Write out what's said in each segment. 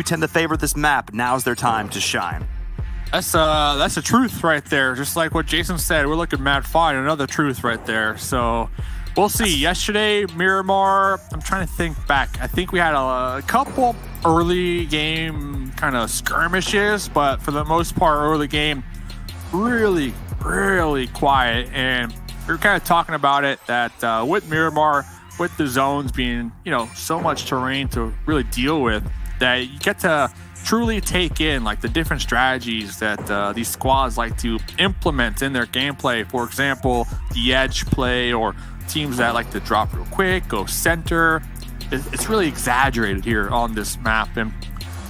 tend to favor this map. Now's their time to shine. That's the truth right there. Just like what Jason said, we're looking mad fine. Another truth right there. So we'll see. Yesterday, Miramar, I'm trying to think back. I think we had a couple early game kind of skirmishes, but for the most part, early game, really, really quiet. And we were kind of talking about it that with Miramar, with the zones being, so much terrain to really deal with, that you get to truly take in like the different strategies that these squads like to implement in their gameplay. For example, the edge play, or teams that like to drop real quick, go center. It's really exaggerated here on this map. And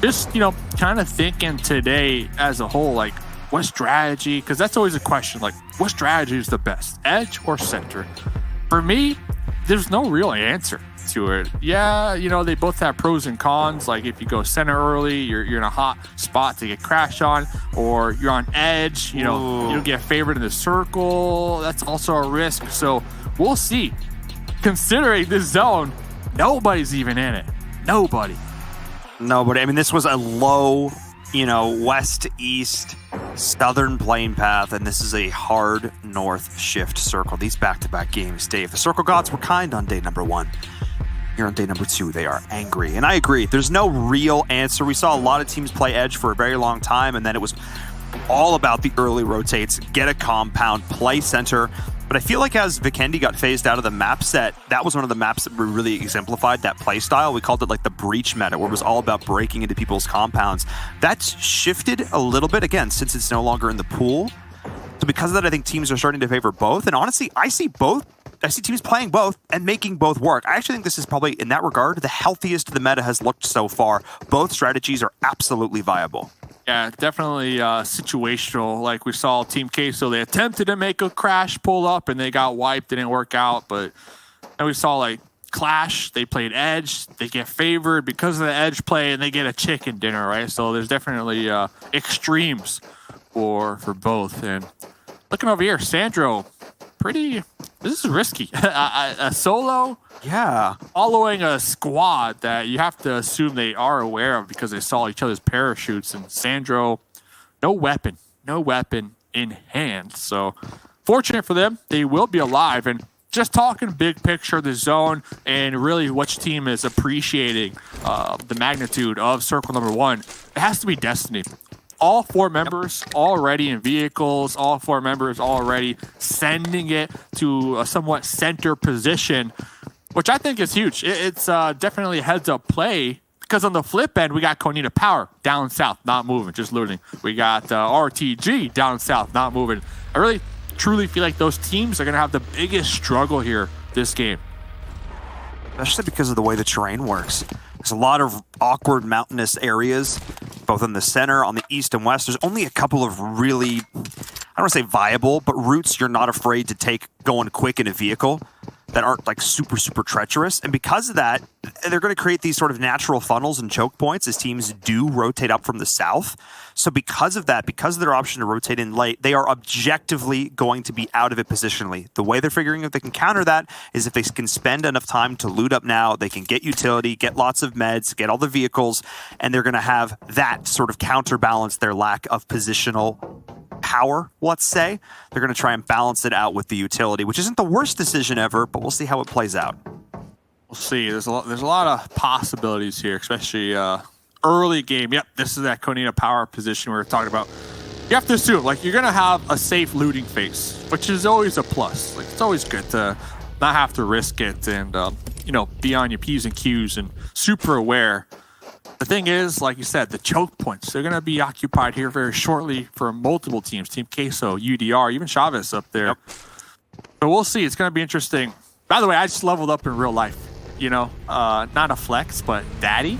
just, kind of thinking today as a whole, like what strategy, because that's always a question, like what strategy is the best, edge or center? For me, there's no real answer to it. Yeah, they both have pros and cons. Like if you go center early, you're in a hot spot to get crashed on, or you're on edge, you don't get favored in the circle. That's also a risk. So we'll see. Considering this zone, nobody's even in it. Nobody. I mean, this was a low, west-east southern plane path, and this is a hard north shift circle. These back-to-back games, Dave. The circle gods were kind on day number 1. Here on day number 2, they are angry. And I agree, there's no real answer. We saw a lot of teams play edge for a very long time, and then it was all about the early rotates, get a compound, play center. But I feel like as Vikendi got phased out of the map set, that was one of the maps that really exemplified that play style. We called it like the breach meta, where it was all about breaking into people's compounds. That's shifted a little bit, again, since it's no longer in the pool. So because of that, I think teams are starting to favor both. And honestly, I see teams playing both and making both work. I actually think this is probably, in that regard, the healthiest the meta has looked so far. Both strategies are absolutely viable. Yeah, definitely situational. Like we saw Team Queso, they attempted to make a crash pull up and they got wiped. It didn't work out. But then we saw like Clash, they played edge. They get favored because of the edge play and they get a chicken dinner, right? So there's definitely extremes for both. And looking over here, Sandro, this is risky. A solo, yeah, following a squad that you have to assume they are aware of because they saw each other's parachutes. And Sandro, no weapon in hand. So fortunate for them, they will be alive. And just talking big picture of the zone and really which team is appreciating the magnitude of circle number 1, it has to be Destiny. All 4 members already in vehicles, all 4 members already sending it to a somewhat center position, which I think is huge. It's definitely a heads-up play, because on the flip end, we got Konita Power down south, not moving, just looting. We got RTG down south, not moving. I really, truly feel like those teams are going to have the biggest struggle here this game. Especially because of the way the terrain works. There's a lot of awkward mountainous areas, both in the center, on the east and west. There's only a couple of really, I don't want to say viable, but routes you're not afraid to take going quick in a vehicle that aren't like super, super treacherous. And because of that, they're going to create these sort of natural funnels and choke points as teams do rotate up from the south. So because of that, because of their option to rotate in late, they are objectively going to be out of it positionally. The way they're figuring if they can counter that is if they can spend enough time to loot up now, they can get utility, get lots of meds, get all the vehicles, and they're going to have that sort of counterbalance their lack of positional power, let's say. They're going to try and balance it out with the utility, which isn't the worst decision ever, but we'll see how it plays out. We'll see. There's a lot of possibilities here, especially early game. Yep, this is that Konita Power position we were talking about. You have to assume, like, you're going to have a safe looting phase, which is always a plus. Like, it's always good to not have to risk it and, be on your P's and Q's and super aware. The thing is, like you said, the choke points, they're going to be occupied here very shortly for multiple teams. Team Queso, UDR, even Chavez up there. Yep. So we'll see. It's going to be interesting. By the way, I just leveled up in real life. Not a flex, but daddy.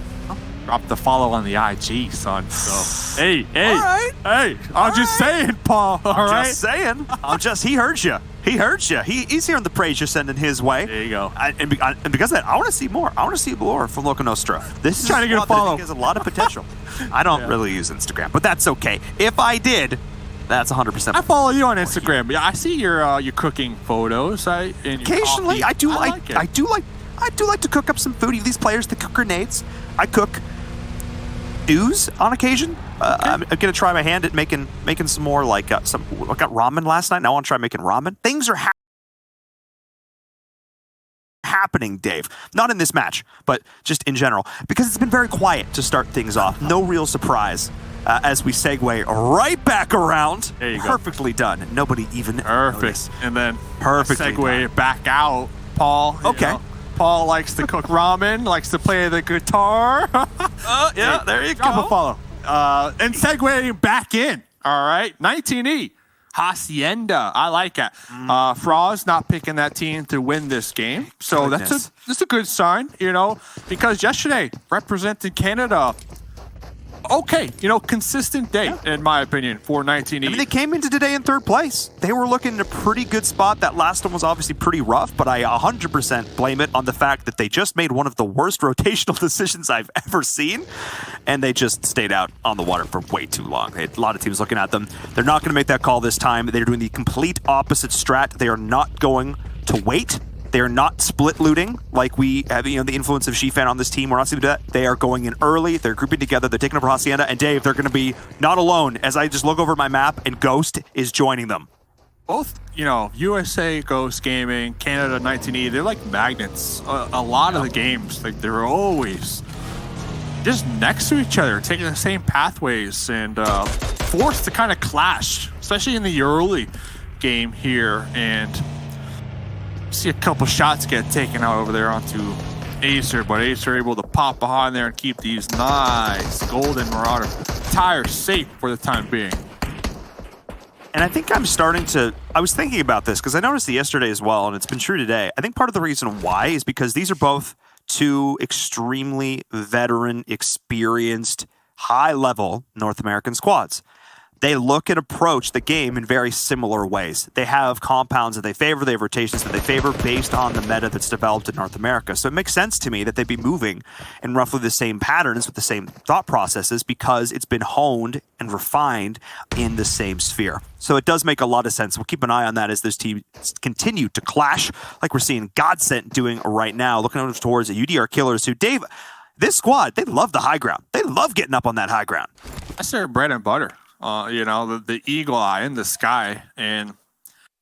Dropped the follow on the IG, son. So, hey. All right. Hey, I'm just saying, Paul. All right? Just saying. He heard you. He heard you. He's hearing the praise you're sending his way. There you go. And because of that, I want to see more. I want to see more from Loco Nostra. This is trying to get a follow. Has a lot of potential. I don't really use Instagram, but that's okay. If I did, that's 100%. I follow you on Instagram. Yeah, I see your cooking photos. Occasionally, I do like to cook up some food. These players that cook grenades, I cook stews on occasion. I'm gonna try my hand at making some more like I got ramen last night. Now I want to try making ramen. Things are happening, Dave. Not in this match, but just in general, because it's been very quiet to start things off. No real surprise as we segue right back around. There you Perfectly done. Nobody even noticed. And then Perfectly segue done. back out. Paul. Okay. Paul likes to cook ramen, likes to play the guitar. Yeah, there you Drop go. a follow. And segueing back in. All right. 19E. Hacienda. I like it. Froz not picking that team to win this game. So Goodness. that's a good sign, you know, because yesterday represented Canada. Okay, you know, consistent day, in my opinion, for 19E. I mean, they came into today in third place. They were looking in a pretty good spot. That last one was obviously pretty rough, but I 100% blame it on the fact that they just made one of the worst rotational decisions I've ever seen, and they just stayed out on the water for way too long. They had a lot of teams looking at them. They're not going to make that call this time. They're doing the complete opposite strat. They are not going to wait. They're not split looting like we have, you know, the influence of Shifan on this team. We're not seeing that. They are going in early. They're grouping together. They're taking over Hacienda. And Dave, they're going to be not alone as I just look over my map and Ghost is joining them. Both, you know, USA, Ghost Gaming, Canada, 19E, they're like magnets. A lot of the games, like they're always just next to each other, taking the same pathways and forced to kind of clash, especially in the early game here. And see a couple shots get taken out over there onto Acer, but Acer able to pop behind there and keep these nice golden Marauder tires safe for the time being. And I think I'm starting to, I was thinking about this because I noticed it yesterday as well, and it's been true today. I think part of the reason why is because these are both two extremely veteran, experienced, high-level North American squads. They look and approach the game in very similar ways. They have compounds that they favor, they have rotations that they favor based on the meta that's developed in North America. So it makes sense to me that they'd be moving in roughly the same patterns with the same thought processes because it's been honed and refined in the same sphere. So it does make a lot of sense. We'll keep an eye on that as those teams continue to clash, like we're seeing Godsent doing right now, looking over towards the UDR Killers who, Dave, this squad, they love the high ground. They love getting up on that high ground. That's their bread and butter. You know, the eagle eye in the sky, and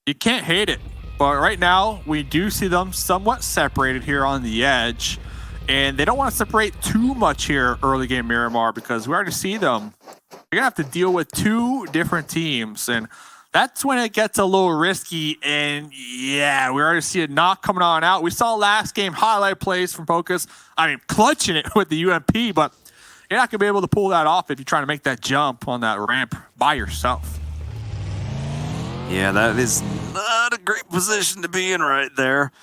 you can't hate it. But right now, we do see them somewhat separated here on the edge, and they don't want to separate too much here early game Miramar because we already see them. You're going to have to deal with two different teams, and that's when it gets a little risky, and yeah, we already see it not coming on out. We saw last game highlight plays from Focus. I mean, clutching it with the UMP, but you're not going to be able to pull that off if you're trying to make that jump on that ramp by yourself. Yeah, that is not a great position to be in right there.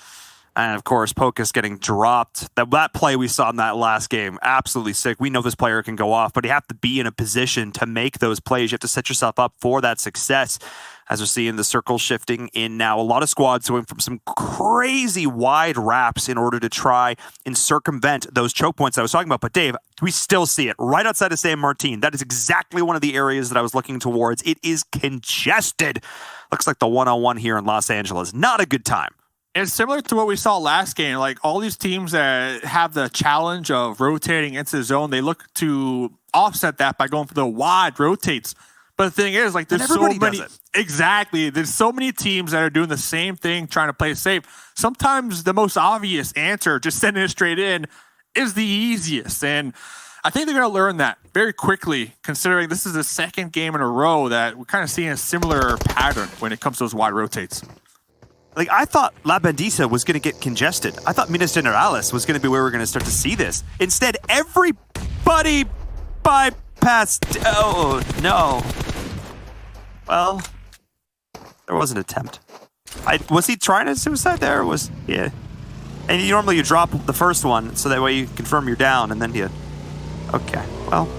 And of course, Pocus getting dropped. That play we saw in that last game, absolutely sick. We know this player can go off, but you have to be in a position to make those plays. You have to set yourself up for that success. As we're seeing the circle shifting in now, a lot of squads going from some crazy wide wraps in order to try and circumvent those choke points I was talking about. But Dave, we still see it right outside of San Martin. That is exactly one of the areas that I was looking towards. It is congested. Looks like the one-on-one here in Los Angeles. Not a good time. It's similar to what we saw last game. Like all these teams that have the challenge of rotating into the zone, they look to offset that by going for the wide rotates. But the thing is, like, there's so many. Exactly. There's so many teams that are doing the same thing, trying to play safe. Sometimes the most obvious answer, just sending it straight in, is the easiest. And I think they're going to learn that very quickly, considering this is the second game in a row that we're kind of seeing a similar pattern when it comes to those wide rotates. Like, I thought La Bandita was going to get congested. I thought Minas Generales was going to be where we're going to start to see this. Instead, everybody bypassed. Oh, no. Well, there was an attempt. Was he trying to suicide there? Or was, yeah. And normally you drop the first one, so that way you confirm you're down, and then you... Okay, well.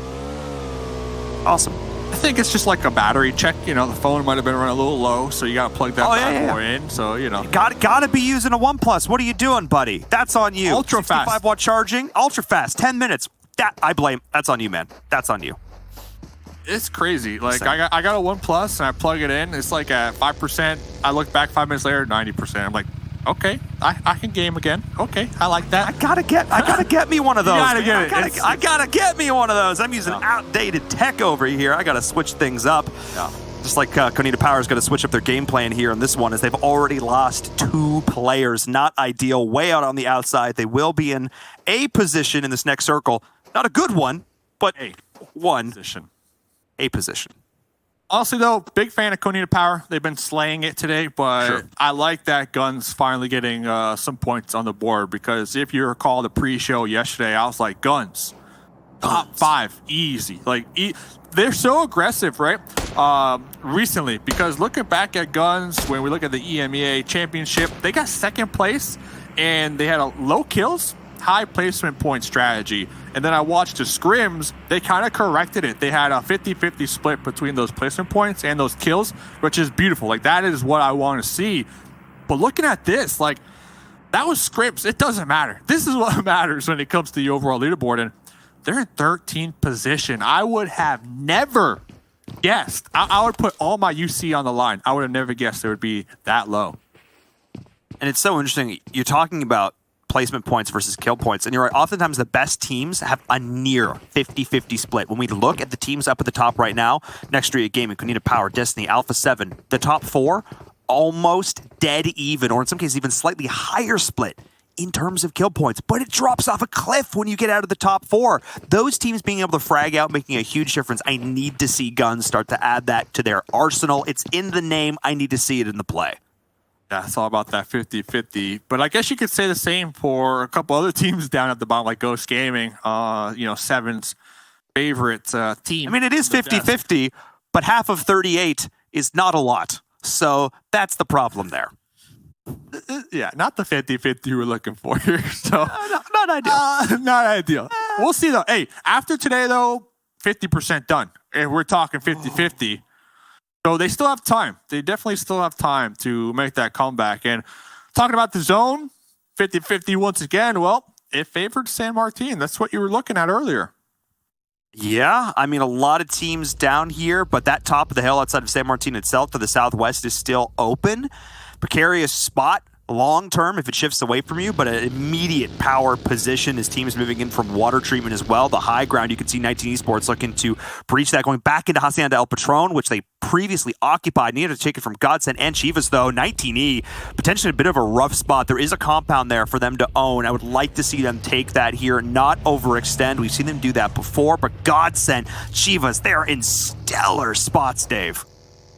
Awesome. I think it's just like a battery check. You know, the phone might have been running a little low, so you got to plug that bad boy in. So, you know. Gotta be using a OnePlus. What are you doing, buddy? That's on you. Ultra fast. 65-watt charging. Ultra fast. 10 minutes. That I blame. That's on you, man. That's on you. It's crazy. Like, I got a OnePlus, and I plug it in. It's like at 5%. I look back 5 minutes later, 90%. I'm like, Okay, I can game again. Okay, I like that. I gotta get me one of those. Gotta get it. I gotta get me one of those. I'm using outdated tech over here. I gotta switch things up. Yeah. Just like Konita Power's going to switch up their game plan here in this one, as they've already lost 2 players. Not ideal. Way out on the outside. They will be in a position in this next circle. Not a good one, but one position. A position. Honestly, though, big fan of Konita Power. They've been slaying it today, but Sure. I like that Guns finally getting some points on the board, because if you recall the pre-show yesterday, I was like, Guns, top 5, easy. Like, they're so aggressive, right? Recently, because looking back at Guns, when we look at the EMEA Championship, they got 2nd place, and they had a low kills, high placement point strategy. And then I watched the scrims, they kind of corrected it. They had a 50-50 split between those placement points and those kills, which is beautiful. Like, that is what I want to see. But looking at this, like, that was scrims. It doesn't matter. This is what matters when it comes to the overall leaderboard. And they're in 13th position. I would have never guessed. I would put all my UC on the line. I would have never guessed it would be that low. And it's so interesting. You're talking about placement points versus kill points. And you're right, oftentimes the best teams have a near 50-50 split. When we look at the teams up at the top right now, Nextria Gaming, Konita Power, Destiny, Alpha 7, the top 4, almost dead even, or in some cases even slightly higher split in terms of kill points, but it drops off a cliff when you get out of the top 4. Those teams being able to frag out, making a huge difference. I need to see Guns start to add that to their arsenal. It's in the name. I need to see it in the play. Yeah, it's all about that 50-50. But I guess you could say the same for a couple other teams down at the bottom, like Ghost Gaming, Seven's favorite team. I mean, it is 50-50, but half of 38 is not a lot. So that's the problem there. Yeah, not the 50-50 we're looking for here. So not ideal. Not ideal. We'll see, though. Hey, after today, though, 50% done. If we're talking 50-50. So they still have time. They definitely still have time to make that comeback. And talking about the zone, 50-50 once again, well, it favored San Martin. That's what you were looking at earlier. Yeah, I mean, a lot of teams down here, but that top of the hill outside of San Martin itself to the southwest is still open. Precarious spot long-term if it shifts away from you, but an immediate power position as teams moving in from water treatment as well. The high ground, you can see 19 Esports looking to breach that, going back into Hacienda El Patron, which they previously occupied. Needed to take it from Godsend and Chivas, though. 19E, potentially a bit of a rough spot. There is a compound there for them to own. I would like to see them take that here, not overextend. We've seen them do that before, but Godsend, Chivas, they are in stellar spots, Dave.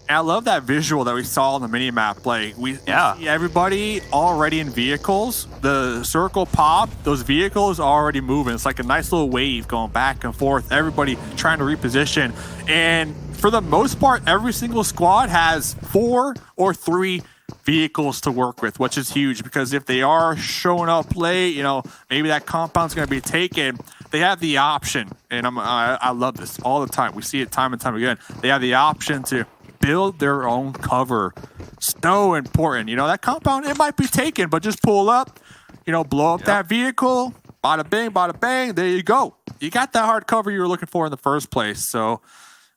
And I love that visual that we saw on the mini-map. Like, we see everybody already in vehicles. The circle pop, those vehicles are already moving. It's like a nice little wave going back and forth. Everybody trying to reposition. And for the most part, every single squad has 4 or 3 vehicles to work with, which is huge, because if they are showing up late, maybe that compound's going to be taken. They have the option, and I love this all the time. We see it time and time again. They have the option to build their own cover. So important. That compound, it might be taken, but just pull up, blow up that vehicle, bada bang, there you go. You got that hard cover you were looking for in the first place. So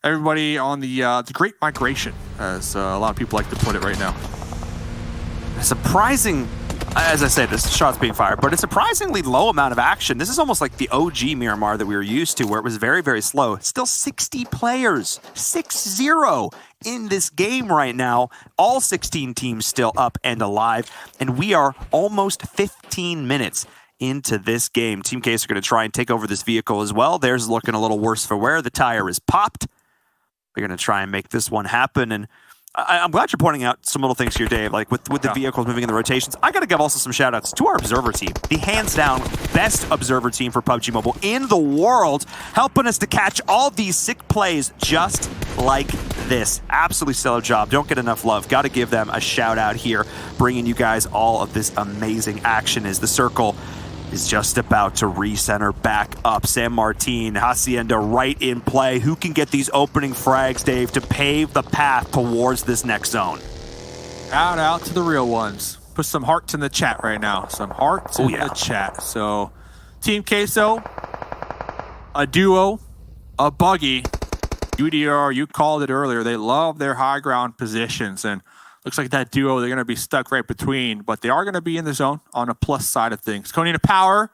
everybody on the Great Migration, as a lot of people like to put it right now. Surprising, as I say, this shot's being fired, but a surprisingly low amount of action. This is almost like the OG Miramar that we were used to, where it was very, very slow. Still 60 players, 6-0 in this game right now. All 16 teams still up and alive, and we are almost 15 minutes into this game. Team Case are going to try and take over this vehicle as well. Theirs looking a little worse for wear. The tire is popped. They're going to try and make this one happen, and I'm glad you're pointing out some little things here, Dave, like with the vehicles moving in the rotations. I got to give also some shout-outs to our Observer team, the hands-down best Observer team for PUBG Mobile in the world, helping us to catch all these sick plays just like this. Absolutely stellar job. Don't get enough love. Got to give them a shout-out here, bringing you guys all of this amazing action as the circle is just about to recenter back up. San Martin, Hacienda right in play. Who can get these opening frags, Dave, to pave the path towards this next zone? Out to the real ones. Put some hearts in the chat right now. Some hearts in the chat. So, Team Queso, a duo, a buggy. UDR, you called it earlier. They love their high ground positions. And Looks like that duo, they're going to be stuck right between, but they are going to be in the zone on a plus side of things. Coney to power.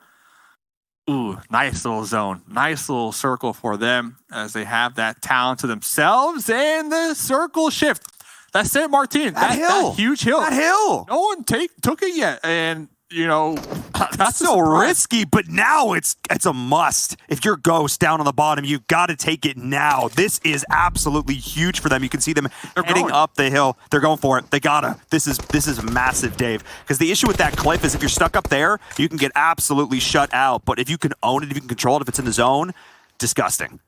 Ooh, nice little zone. Nice little circle for them as they have that town to themselves. And the circle shift. That's it, Martin. That huge hill. That hill. No one took it yet. And, you know, that's so risky, but now it's a must. If you're Ghost down on the bottom, you got to take it now. This is absolutely huge for them. You can see them heading up the hill. They're going for it. They gotta. This is massive, Dave. Because the issue with that cliff is if you're stuck up there, you can get absolutely shut out. But if you can own it, if you can control it, if it's in the zone, disgusting.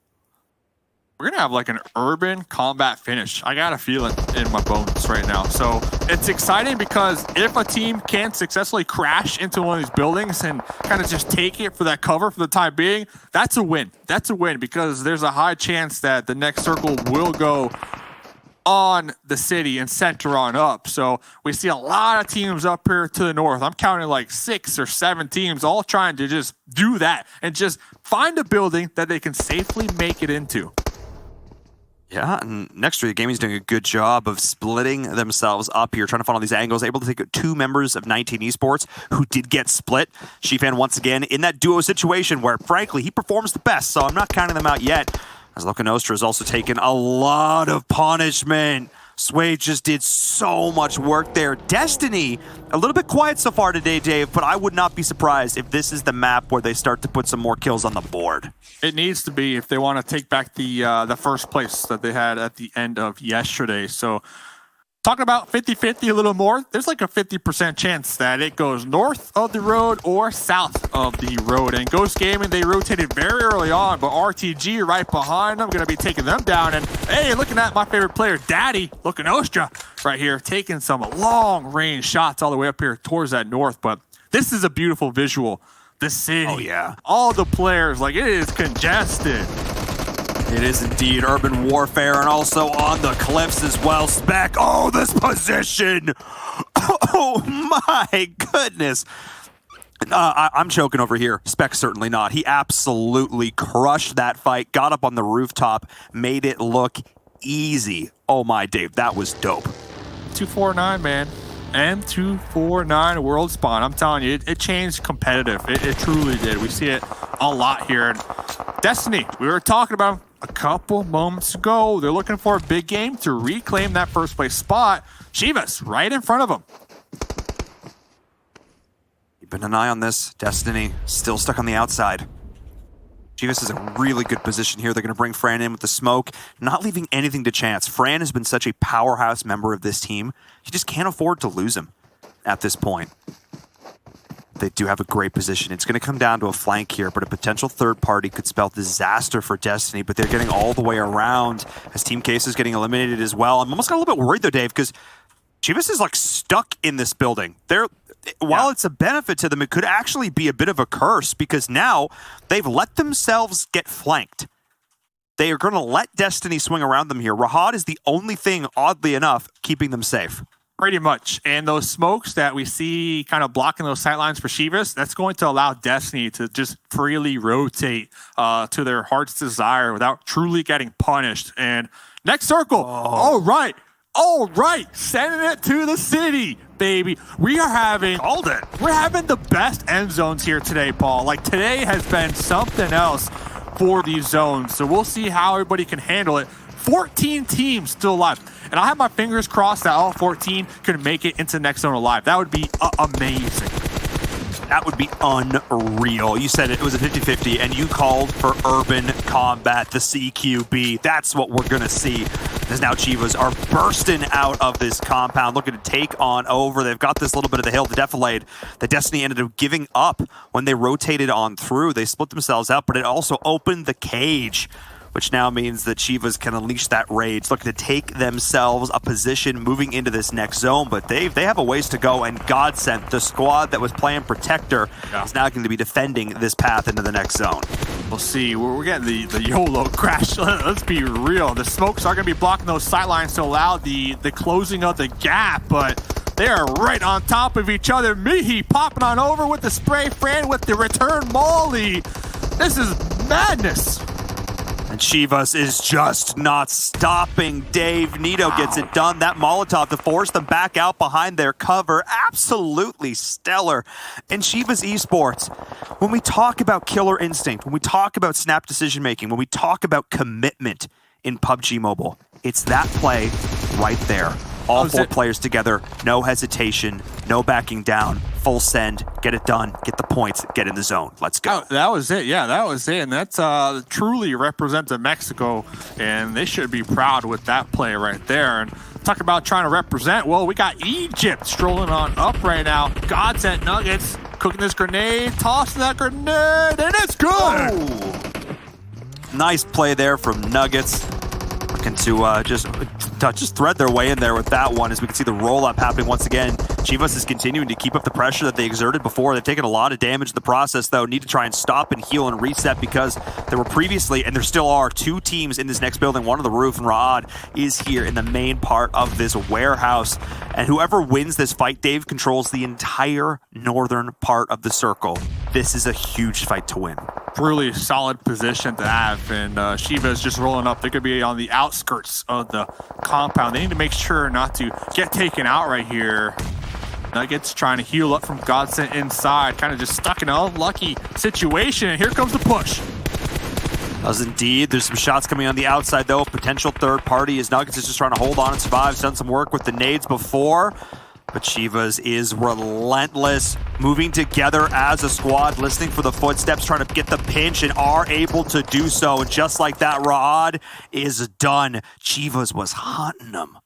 We're going to have like an urban combat finish. I got a feeling in my bones right now. So it's exciting because if a team can successfully crash into one of these buildings and kind of just take it for that cover for the time being, that's a win. That's a win because there's a high chance that the next circle will go on the city and center on up. So we see a lot of teams up here to the north. I'm counting like 6 or 7 teams all trying to just do that and just find a building that they can safely make it into. Yeah, and Next Gaming's doing a good job of splitting themselves up here, trying to find all these angles, able to take 2 members of 19 Esports who did get split. Shifan once again in that duo situation where, frankly, he performs the best, so I'm not counting them out yet. As Loca Nostra has also taken a lot of punishment. Sway just did so much work there. Destiny, a little bit quiet so far today, Dave, but I would not be surprised if this is the map where they start to put some more kills on the board. It needs to be if they want to take back the first place that they had at the end of yesterday. So talking about 50-50 a little more, there's like a 50% chance that it goes north of the road or south of the road. And Ghost Gaming, they rotated very early on, but RTG right behind them, going to be taking them down. And hey, looking at my favorite player, Daddy, Loca Nostra right here, taking some long-range shots all the way up here towards that north. But this is a beautiful visual. The city, oh yeah, all the players, like it is congested. It is indeed urban warfare, and also on the cliffs as well. Spec, oh, this position. Oh my goodness. I'm choking over here. Spec certainly not. He absolutely crushed that fight, got up on the rooftop, made it look easy. Oh my, Dave, that was dope. 249, man. M249 World Spawn. I'm telling you, it changed competitive. It truly did. We see it a lot here. And Destiny, we were talking about them a couple moments ago. They're looking for a big game to reclaim that first place spot. Chivas right in front of them. Keeping an eye on this. Destiny still stuck on the outside. Chivas is a really good position here. They're going to bring Fran in with the smoke, not leaving anything to chance. Fran has been such a powerhouse member of this team. You just can't afford to lose him at this point. They do have a great position. It's going to come down to a flank here, but a potential third party could spell disaster for Destiny, but they're getting all the way around as Team Case is getting eliminated as well. I'm almost got a little bit worried though, Dave, because Chivas is like stuck in this building. While it's a benefit to them, it could actually be a bit of a curse because now they've let themselves get flanked. They are going to let Destiny swing around them here. Rahad is the only thing, oddly enough, keeping them safe. Pretty much. And those smokes that we see kind of blocking those sightlines for Chivas, that's going to allow Destiny to just freely rotate to their heart's desire without truly getting punished. And next circle. All right. Sending it to the city, baby. We're having the best end zones here today, Paul. Like today has been something else for these zones. So we'll see how everybody can handle it. 14 teams still alive. And I have my fingers crossed that all 14 can make it into next zone alive. That would be amazing. That would be unreal. You said it was a 50-50, and you called for urban combat, the CQB. That's what we're going to see. As now Chivas are bursting out of this compound, looking to take on over. They've got this little bit of the hill, the defilade. The Destiny ended up giving up when they rotated on through. They split themselves up, but it also opened the cage, which now means that Chivas can unleash that rage, looking to take themselves a position moving into this next zone. But they have a ways to go, and Godsent, the squad that was playing Protector, is now going to be defending this path into the next zone. We'll see. We're getting the YOLO crash. Let's be real. The smokes are going to be blocking those sidelines to allow the closing of the gap, but they are right on top of each other. Mihi popping on over with the spray, Fran with the return molly. This is madness. And And Chivas is just not stopping. Dave Nito gets it done. That Molotov to force them back out behind their cover. Absolutely stellar. And Chivas Esports, when we talk about killer instinct, when we talk about snap decision making, when we talk about commitment in PUBG Mobile, it's that play right there. All four players together, no hesitation, no backing down, full send, get it done, get the points, get in the zone. Let's go. Oh, that was it. Yeah, that was it. And that's truly represented Mexico, and they should be proud with that play right there. And talk about trying to represent. Well, we got Egypt strolling on up right now. God sent Nuggets, cooking this grenade, tossing that grenade, and it's good. Oh. Nice play there from Nuggets. Looking to just thread their way in there with that one, as we can see the roll-up happening once again. Chivas is continuing to keep up the pressure that they exerted before. They've taken a lot of damage in the process, though. Need to try and stop and heal and reset, because there were previously, and there still are, two teams in this next building. One on the roof, and Raad is here in the main part of this warehouse. And whoever wins this fight, Dave, controls the entire northern part of the circle. This is a huge fight to win. Really solid position to have, and Chivas just rolling up. They could be on the outskirts of the compound. They need to make sure not to get taken out right here. Nuggets trying to heal up from Godsent inside, kind of just stuck in an unlucky situation, and here comes the push. Does indeed. There's some shots coming on the outside, though. Potential third party, as Nuggets is just trying to hold on and survive. He's done some work with the nades before, but Chivas is relentless, moving together as a squad, listening for the footsteps, trying to get the pinch, and are able to do so. And just like that, Raad is done. Chivas was hunting them.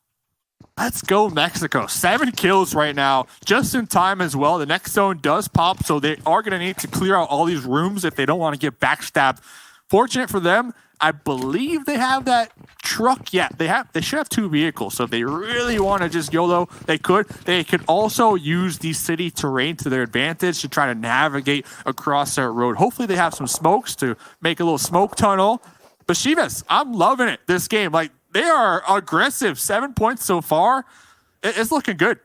Let's go Mexico. 7 kills right now, just in time as well. The next zone does pop, so they are going to need to clear out all these rooms if they don't want to get backstabbed. Fortunate for them, I believe they have that truck. Yeah, they should have 2 vehicles. So if they really want to just YOLO, they could. They could also use the city terrain to their advantage to try to navigate across that road. Hopefully they have some smokes to make a little smoke tunnel. But Chivas, I'm loving it this game. Like, they are aggressive. 7 points so far. It's looking good.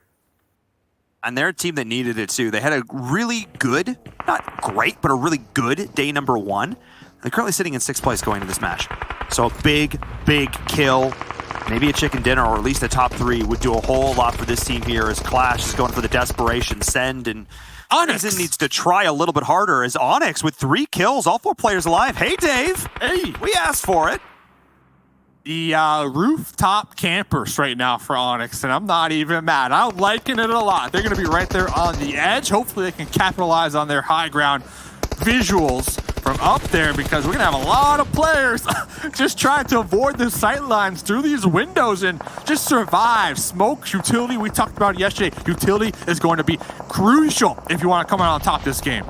And they're a team that needed it too. They had a really good, not great, but a really good day number 1. They're currently sitting in 6th place going into this match. So a big, big kill, maybe a chicken dinner, or at least a top 3 would do a whole lot for this team here, as Clash is going for the desperation send, and ONYX needs to try a little bit harder, as ONYX with 3 kills, all 4 players alive. Hey, Dave. Hey. We asked for it. The rooftop campers right now for ONYX, and I'm not even mad. I'm liking it a lot. They're going to be right there on the edge. Hopefully they can capitalize on their high ground visuals from up there, because we're going to have a lot of players just trying to avoid the sight lines through these windows and just survive. Smoke, utility, we talked about it yesterday. Utility is going to be crucial if you want to come out on top this game.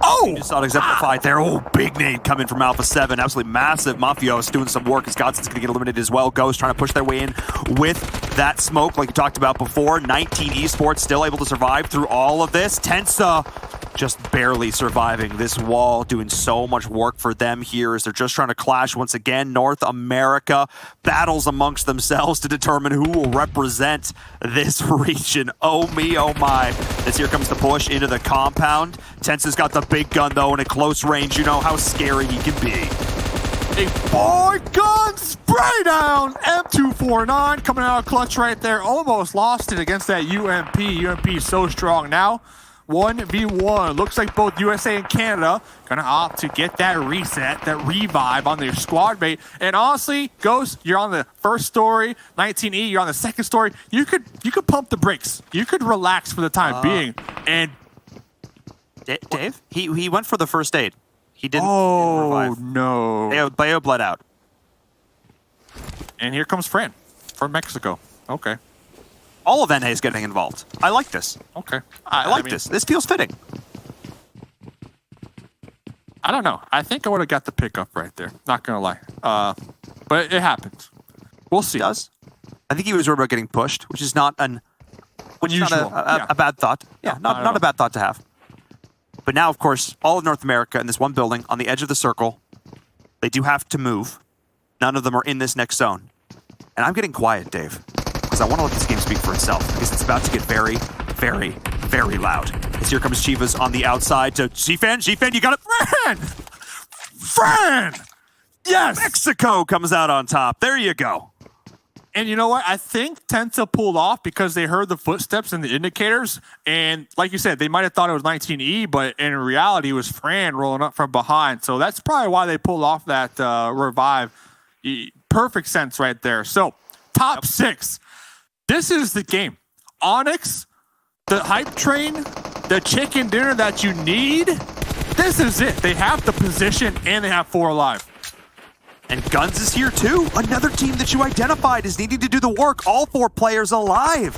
Oh! You just saw it exemplified there. Oh, big name coming from Alpha 7. Absolutely massive. Mafios doing some work, as Godson's going to get eliminated as well. Ghost trying to push their way in with that smoke, like you talked about before. 19 Esports still able to survive through all of this. Tensa just barely surviving this wall, doing so much work for them here, as they're just trying to clash once again. North America battles amongst themselves to determine who will represent this region. Oh me, oh my. As here comes the push into the compound. Tensa's got the big gun, though, and at close range, you know how scary he can be. A 4-gun spray down. M249 coming out of clutch right there. Almost lost it against that UMP. UMP is so strong now. 1v1. Looks like both USA and Canada gonna opt to get that reset, that revive on their squad mate. And honestly, Ghost, you're on the first story. 19E, you're on the second story. You could pump the brakes. You could relax for the time being. And Dave, he went for the first aid. He didn't. Oh no! Bayo bled out. And here comes Fran from Mexico. Okay. All of NA is getting involved. I like this. Okay. I like this. This feels fitting. I don't know. I think I would have got the pickup right there. Not going to lie. But it happens. We'll see. It does. I think he was worried about getting pushed, which is not unusual. A bad thought. Yeah, not a bad thought to have. But now, of course, all of North America in this one building on the edge of the circle, they do have to move. None of them are in this next zone. And I'm getting quiet, Dave, because I want to let this game speak for itself, because it's about to get very, very, very loud. As here comes Chivas on the outside to Zfan. Zfan, you got it. Fran! Yes! Mexico comes out on top. There you go. And you know what? I think Tenta pulled off because they heard the footsteps and the indicators. And like you said, they might have thought it was 19E, but in reality, it was Fran rolling up from behind. So that's probably why they pulled off that revive. Perfect sense right there. So top 6. This is the game. ONYX, the hype train, the chicken dinner that you need. This is it. They have the position and they have 4 alive. And Guns is here too. Another team that you identified is needing to do the work. All 4 players alive.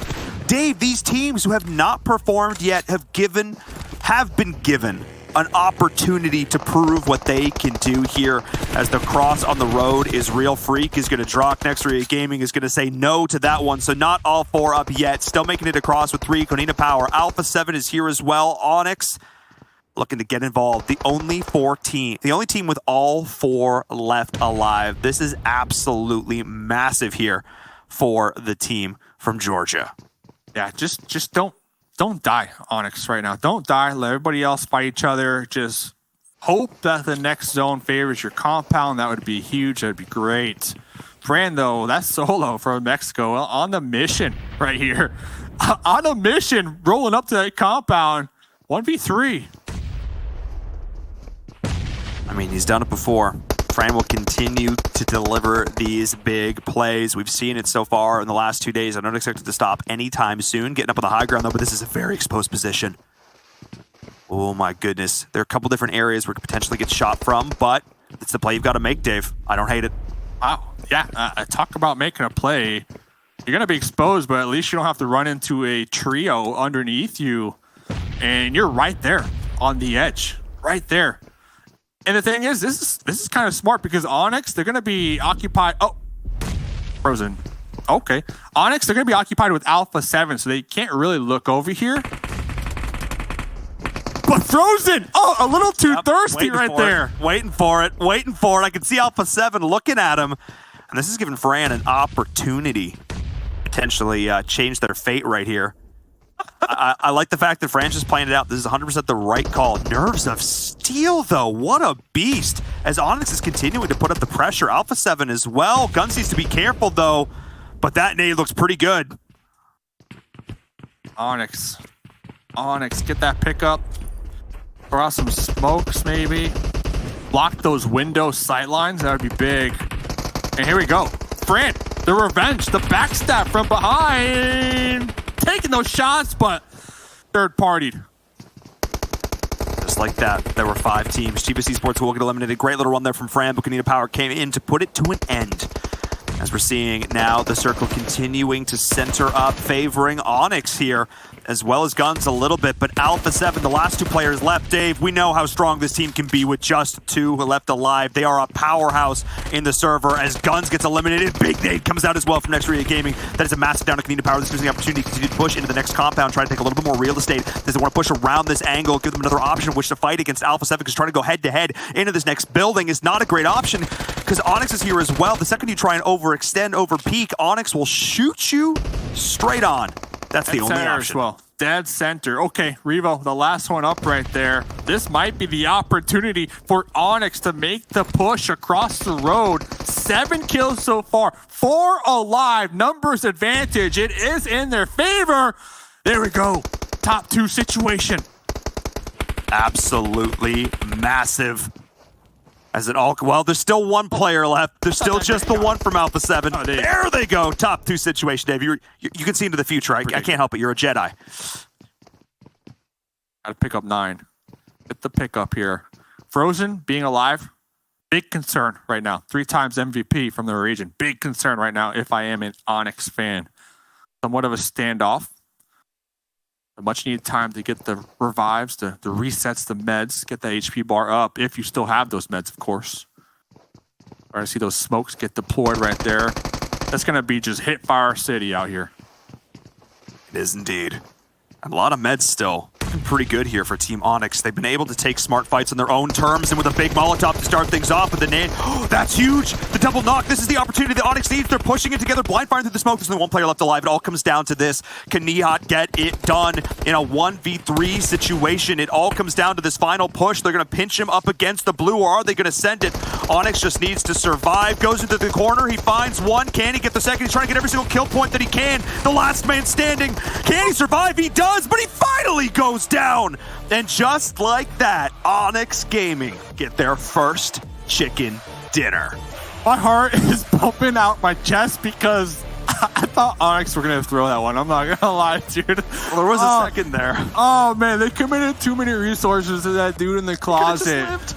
Dave, these teams who have not performed yet have been given an opportunity to prove what they can do here. As the cross on the road is Real Freak is going to draw. Next Ria Gaming is going to say no to that one. So not all 4 up yet. Still making it across with 3. Konina Power. Alpha 7 is here as well. ONYX looking to get involved. The only team with all 4 left alive. This is absolutely massive here for the team from Georgia. Yeah, just don't die, ONYX, right now. Don't die. Let everybody else fight each other. Just hope that the next zone favors your compound. That would be huge. That'd be great. Brando, that's solo from Mexico on the mission right here. On a mission, rolling up to that compound. 1v3. I mean, he's done it before. Fran will continue to deliver these big plays. We've seen it so far in the last 2 days. I don't expect it to stop anytime soon. Getting up on the high ground, though, but this is a very exposed position. Oh, my goodness. There are a couple different areas where it could potentially get shot from, but it's the play you've got to make, Dave. I don't hate it. Wow. Yeah, talk about making a play. You're going to be exposed, but at least you don't have to run into a trio underneath you. And you're right there on the edge. Right there. And the thing is, this is kind of smart because ONYX, they're going to be occupied. Oh, frozen. Okay. ONYX, they're going to be occupied with Alpha 7, so they can't really look over here. But frozen! Oh, a little too thirsty right there. Waiting for it. I can see Alpha 7 looking at him. And this is giving Fran an opportunity to potentially change their fate right here. I like the fact that Fran just planned it out. This is 100% the right call. Nerves of steel, though. What a beast. As ONYX is continuing to put up the pressure. Alpha 7 as well. Guns needs to be careful, though. But that nade looks pretty good. ONYX, get that pickup. Throw out some smokes, maybe. Block those window sight lines. That would be big. And here we go. Fran, the revenge, the backstab from behind. Taking those shots, but third-partied. Just like that, there were 5 teams. Cheapest Esports will get eliminated. Great little run there from Fran, but Konina Power came in to put it to an end. As we're seeing now, the circle continuing to center up, favoring ONYX here, as well as Guns a little bit. But Alpha 7, the last 2 players left. Dave, we know how strong this team can be with just 2 left alive. They are a powerhouse in the server as Guns gets eliminated. Big nade comes out as well from Next Ria Gaming. That is a massive down to Konina Power. This gives them the opportunity to continue to push into the next compound, try to take a little bit more real estate. Does they want to push around this angle, give them another option which to fight against Alpha 7, because trying to go head-to-head into this next building is not a great option, because ONYX is here as well. The second you try and overextend, over peak, ONYX will shoot you straight on. That's the only option. Well, dead center. Okay, Revo, the last one up right there. This might be the opportunity for ONYX to make the push across the road. 7 kills so far, 4 alive, numbers advantage. It is in their favor. There we go. Top 2 situation. Absolutely massive. As it all, well, there's still 1 player left. There's still just the one from Alpha 7. Oh, there they go. Top 2 situation, Dave. You can see into the future. I can't help it. You're a Jedi. Gotta pick up 9. Get the pickup here. Frozen, being alive, big concern right now. 3 times MVP from the region. Big concern right now if I am an ONYX fan. Somewhat of a standoff. A much needed time to get the revives, the resets, the meds, get that HP bar up, if you still have those meds, of course. All right, see those smokes get deployed right there. That's going to be just hit fire city out here. It is indeed. And a lot of meds still. Looking pretty good here for Team ONYX. They've been able to take smart fights on their own terms, and with a big Molotov to start things off with the nade. Oh, that's huge. The double knock. This is the opportunity that ONYX needs. They're pushing it together, blind firing through the smoke. There's only one player left alive. It all comes down to this. Can Nihat get it done in a 1v3 situation? It all comes down to this final push. They're going to pinch him up against the blue, or are they going to send it? ONYX just needs to survive. Goes into the corner. He finds one. Can he get the second? He's trying to get every single kill point that he can. The last man standing. Can he survive? He does, but he finally goes down. And just like that, ONYX Gaming get their first chicken dinner. My heart is pumping out my chest because I thought ONYX were going to throw that one. I'm not going to lie, dude. Well, there was a second there. Oh, man, they committed too many resources to that dude in the closet.